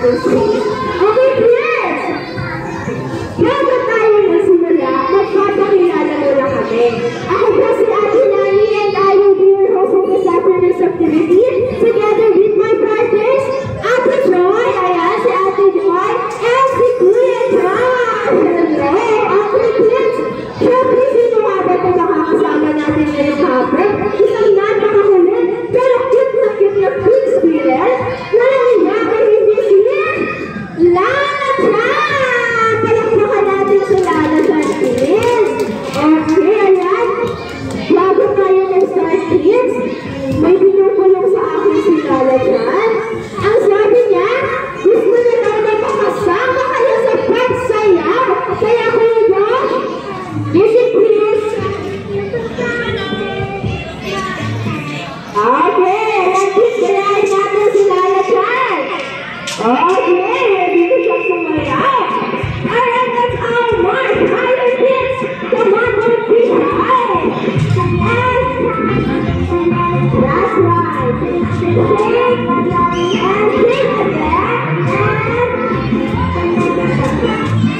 natin siya. Okay, friends! Bago tayo magsimula, magpapakilala muna kami. Ako po si Ate Nani and I will be your host for this afternoon's activity together with my partners, Ate Joy, ayan, si Ate Joy, and si Kuya Josh. Hello, okay, friends! Siyempre, sino nga ba ito makakasama natin ngayong hapon? Isang napakakulit, pero cute na cute spirit na nangyayari hindi siya. Lana Chan! Palakpakan natin si Lana Chan, kids. Okay, ayan. Bago tayo mag-start, kids, may pinupulong sa akin si Lana Chan. Ang sabi niya, gusto niya daw na makasama kayo sa pagsayaw. Kaya Kuya Josh, music please. Okay, nagkikirahin natin si Lana Chan. Okay, ready to show sumayaw. Alright, that's our march. Higher kids, come on, don't be shy. And that's right. Shake and shake again. And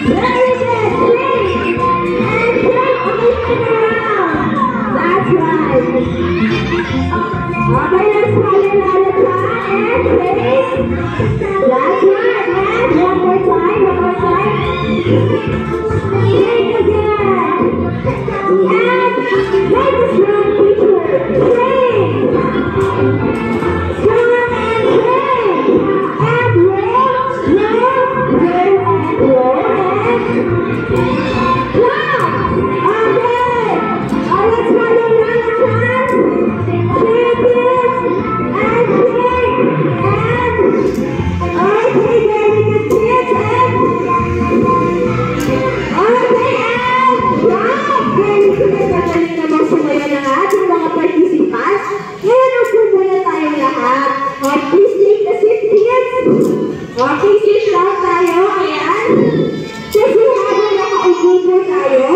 very good. Shake and shake. Okay, turn around. That's right. Okay, let's try it Lana Chan and shake. That's right, and one more time. Shake again. And make a strong picture. Shake. Strong and shake. And roll and roll and clap. Okay. Let's try it Lana Chan. Shake it and shake and okay, very good kids and okay and drop. Very good. Magaling naman sumaya ng ating mga participants. Ngayon upo muna tayong lahat. Please take a seat, kids. Okay, sit down tayo. Ayan. Kasi habang nakaupo po tayo,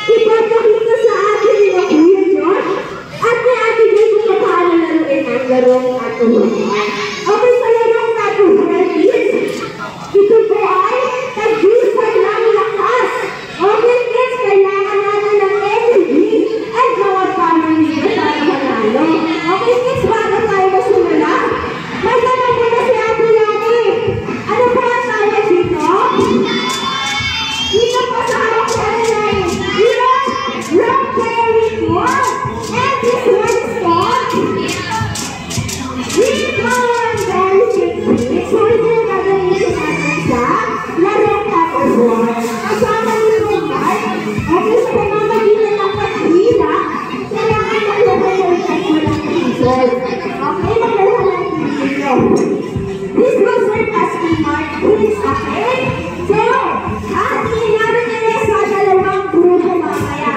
ipapakita sa atin ni Kuya Josh at ni Ate Joy kung paano laruin ang larong katuhuan. Okay, sa larong katuhuan, kids, ito po ay tag-isang ng lakas. Okay, kids, kailangan natin ng energy at mga family para manalo. Okay, kids, bago tayo masimula, may tanong muna si Ate Lani. Ano po ang tawag dito? Dito po sa harap si Ate Lani. Rock very good. And this one is called Reborn. Very good. So ito yung gagawin natin sa larong katuhuan. Kasama niyo yung mark. Okay, sa pamamagitan ng paghila, kailangan maglagay ng walang pixel. Okay, maglagay ng pixel. This will serve as a mark, please. Okay? So, hatiin namin nila sa dalawang grupo mamaya.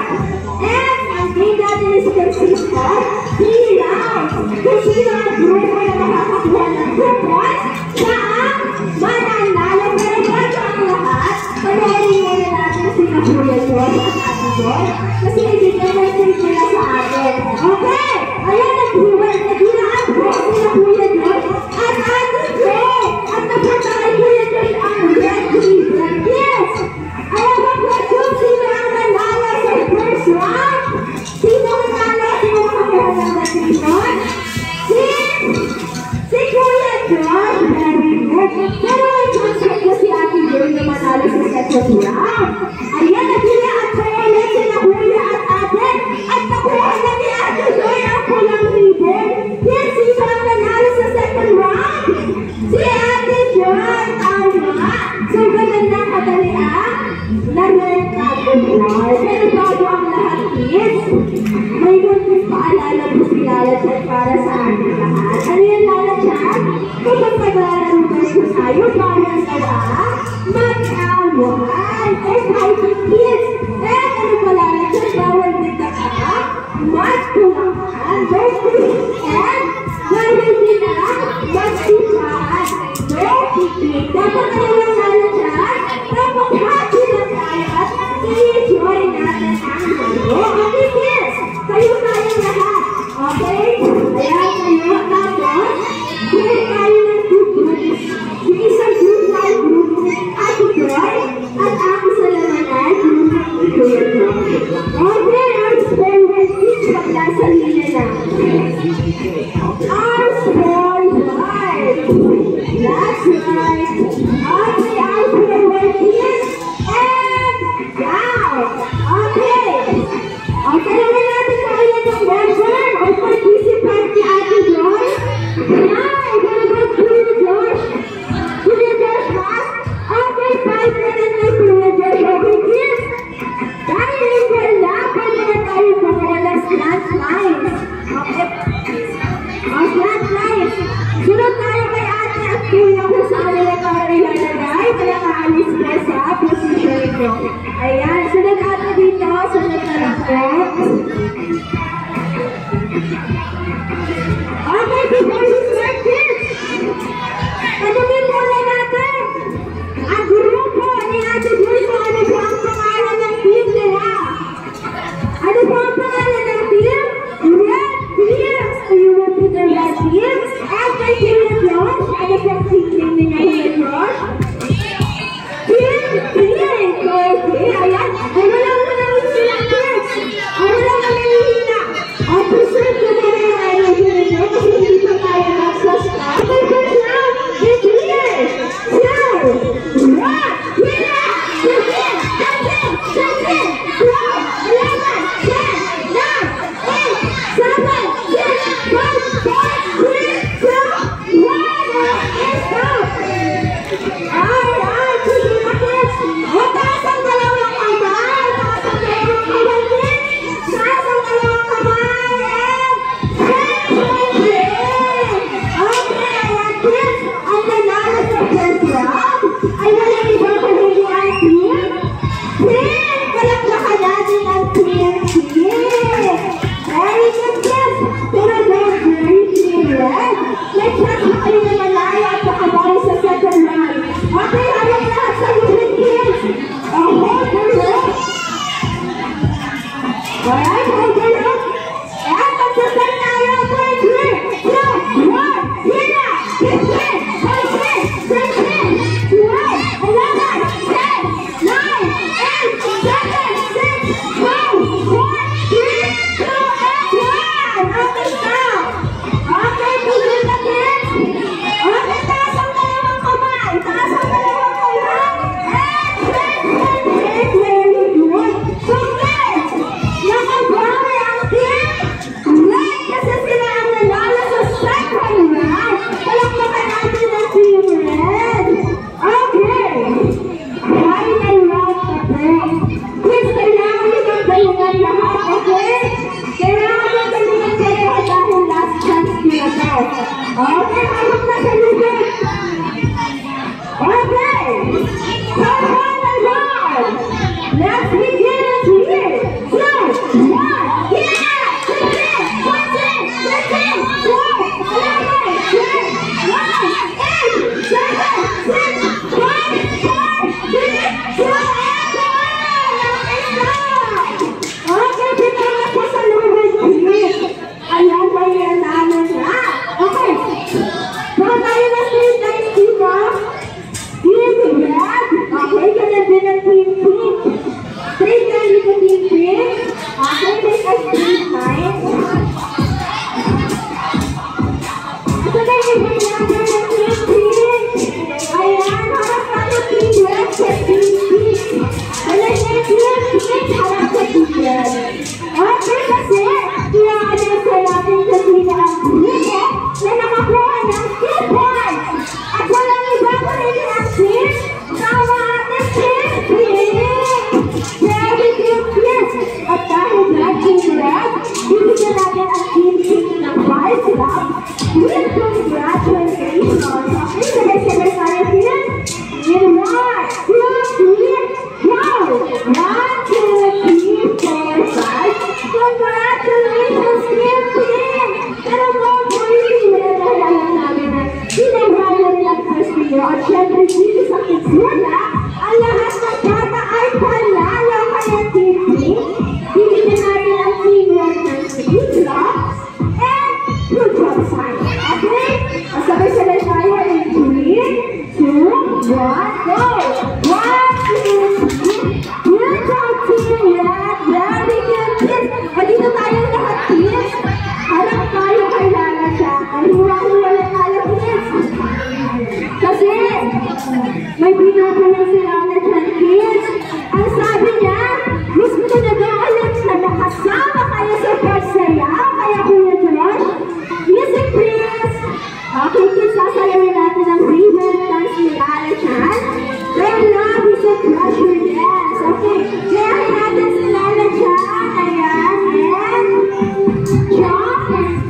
And ang game natin is consist of 3 rounds. Kung sino ang grupo na makakakuha ng 2 points, siya ang mananalo. Pero bago ang lahat, panoorin muna natin sila Kuya Joy at Ate Joy kasi i-demonstrate nila sa atin. Okay! Ayan, naghiwala ang boss nila Kuya Joy at Ate Joy. At napunta kay Kuya Joy ang red ribbon. Yes! Ayan ba Kuya Joy, sino ang nanalo sa first round? Sino ang nanalo? Sino makakuha ng red ribbon? Si Kuya Joy. Very good. Pero may concept ko si Ate Joy na manalo sa second round. Ayan, nagila at kayalit sila Kuya at Ate. At nakuha na ni Ate Joy ang pulang ribbon. Yes, sino ang nanalo sa second round? Si Ate Joy. Tama. So, ganun na kadali ang larong katuhuan. Pero bago ang lahat, kids, may munting paalala po si Lana Chan para sa ating lahat. Ano yan, Lana Chan? Kapag nag-aaral ko tayo, bawal sa mag-away. And fighting kids. And ano pa, Lana Chan, bawal din ka mag-tulakan. Don't push and bawal din na mag-tulaan. Don't pipig. Dapat na lang, Lana Chan, dapat happy na tayo at i-enjoy natin ang laro. Okay, kids? Kayo tayong lahat. Okay? Ayan kayo. Tapos, kaya tayo ng good. Yung isang guys. Sunod tayo kay ate at kuya kung saan nila tayo ilalagay. Kaya maalis na sa position ko. Ayan, sunod ate dito. Sunod na lang po. Okay, before we start this, tanungin muna natin ang grupo ni Ate Joy kung ano po ang pangalan ng team nila. Ano po ang pangalan ng team? Red Teams! Do you repeat the Red Teams? And may team na Josh? Ano po ang team nila ni Josh? Team Pink! Okay, ayan. Ay, wala mo na rin sila Pink. Ay, wala ka na hihina. Ang preserve ko na rin ay nagiging kasi hindi pa tayo nagsasama. Okay, first round, it's here! Two! One! Hina! 15! 16! 17! 12! 11! 10! 9! 8! 7! 6! 5! 4! 3! 2! 1! Let's go! Ay, sige na kids! Mataas ang dalawang kamay! Taas ang dalawang kamay! Taas ang dalawang kamay! And okay, ayan kids! Ang nanalo sa first round ay walang iba kundi ang team Pink! Palakpakan natin ang team Pink! Very good kids! Pero they're very serious! Let's not kayo na malaya at makabali sa second round. Okay, hawak lahat sa unit kids! Hold the rope! Alright, hold the rope! And magsasal tayo for 3, 2, 1, hina! 15, 16, 17, 12, 11, 10, 9, 8, 7, 6, 5, 4, 3, 2, and 1! Okay, stop! Okay, tigil na kids! Okay, taas ang dalawang kamay! Taas ang dalawang kamay! And shake! Very good! So kids, nakabawi ang team Red kasi sila ang nanalo sa second round. Palakpakan natin ang team Red. Okay. Final round na po. Kids, kailangan nyo magbalingan lahat, okay? Kailangan nyo magbalingan kayo dahil last chance nyo na to. Okay, hawak na sa lupit. Okay. So, final round. Let's begin it here. 2, 1, hina! 15, 14, 15, 12, 11, 10, 9, 8, 7, 6, 5, 4, 3, 2, and 1! Okay, pinangat ko sa lubid kids. Ayan ba yung nanalo na? Okay. Baka tayo na straight lines dito. Team Red. Okay, ganun din ang Team Pink. Straight line dito Team Pink. Okay, make a straight line. Ito na yung number ng Team Pink. Ayan, harap tayo Team Red sa Team Pink. Alam niya Team Pink, harap sa Team Red. Okay, kasi i-aansa natin sa sila ang grupo na nakakuha ng 2 points. At walang iba ko rin ang team sa ating Team Pink. Very good kids. At dahil na Team Red, bibigyan natin ang Team Pink ng 5 laps with congratulations. Okay, sabay-sabay tayo kids. In 1, 2, 3, go! 1, 2, 3, 4, 5. Congratulations, Team Pink! Pero more points, wala namin na sinagawa nilang first video. At syempre, dito sa Kidsula, ang lahat ng bata ay panalo kaya Team Pink. Bibigyan natin ang Team Red ng Kidsula and good job sign. Okay? Sabay-sabay tayo in 3, 2, 1, go! 1, 2, 3. Good job, Team Red. Very good kids. At dito tayo lahat kids. Harap tayo kay Lala siya. Ay hiwa-hiwala tayo kids. Kasi may pinapala si Lala dyan kids. Ang sabi niya, gusto ko na ulit na nakasama kayo sa pagsayaw. Kaya Kuya Josh, music please. Okay kids, sasayawin natin ang favorite dance ni Lala dyan. Their love is a treasure dance. Okay, kaya natin si Lala dyan. Ayan, and jump,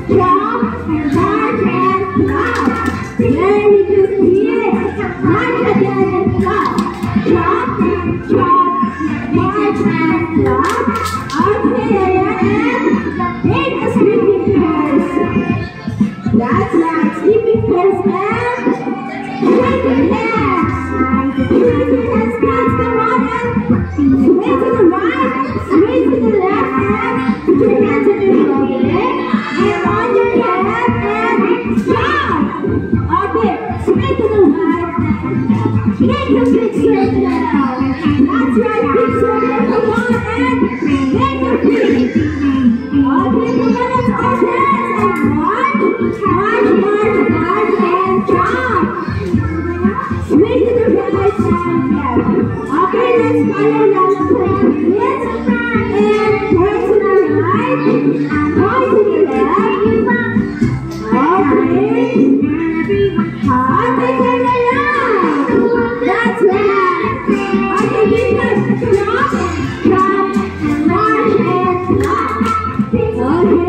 jump, and Okay, and take a sleeping pose. That's right, sleeping pose, and shake your hands. Shake your hands, guys, come on, and sway to the right, sway to the left, and put your hands in your shoulder, and on your head, and jump. Okay, sway to the right, make a big circle now. That's right, big circle, come on, and make a big. Okay, come on, let's all dance, and march, march, march, march, and jump. Sway to the right, and left. Okay, let's follow down the plan. This, and turn to the right, turn to the left. Okay. Okay, turn around. That's right. Okay, give us drop, drop, march, and drop. Okay.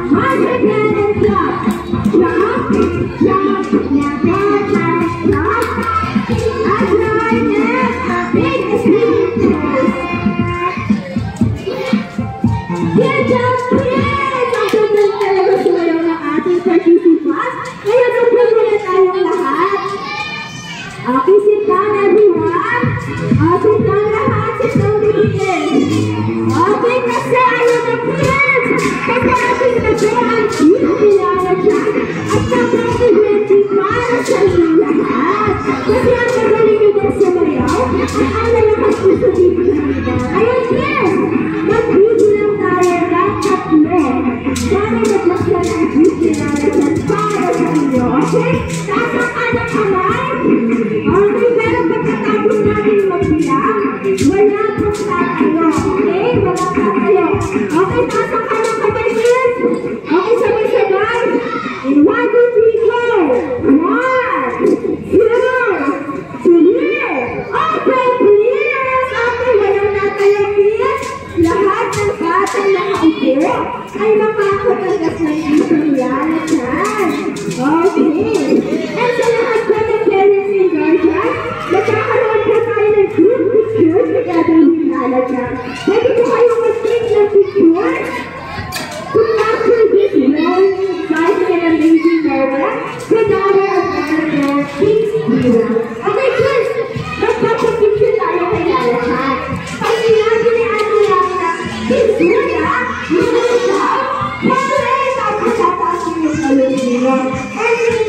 March again and drop. Drop, drop, march, and drop. That's right, and make a sleeping pose. Good job, kids! Ang ganda talaga sumayaw ng ating participants. Ngayon, mag-play na tayong lahat. Okay, sit down everyone. Sit down lahat. Sit down begin. Okay, kasi ayaw na kids. Kasi ating kasi ang kilala dyan. At napaka-ready para sa inyo lahat. Kasi ang magaling nyo din sumayaw. At ang lalakas ko sa dito sa nila. Ayun, kids! Mag-video lang tayo ng tatlo. Sana nagmasya ng video na natin para sa inyo. Okay? Taas ang anak kamay. Okay, pero pagkatapos natin magbilang, wala pong tatayo. Okay? Wala tatayo. Okay, taas ang anak kamay, kids. Okay, sabay-sabay. In 1, 2, 3, go! 1, 2, 3. Okay, please! Okay, walang tatayo, kids. Lahat ng batang nakaupo ay makakatanggap ng isang yana dyan. Okay. And sa lahat po ng parents and guardians, magkakaroon po tayo ng group picture together with Nala dyan. Pwede po kayong mag-take ng picture to capture this very exciting and amazing moment with our admirable King's Hero. Okay, kids, magpapapicture tayo kay Nala dyan. Pag sinabi ni Ate Laura, King's Hero, yung mga tapos tataas yung salon nila. And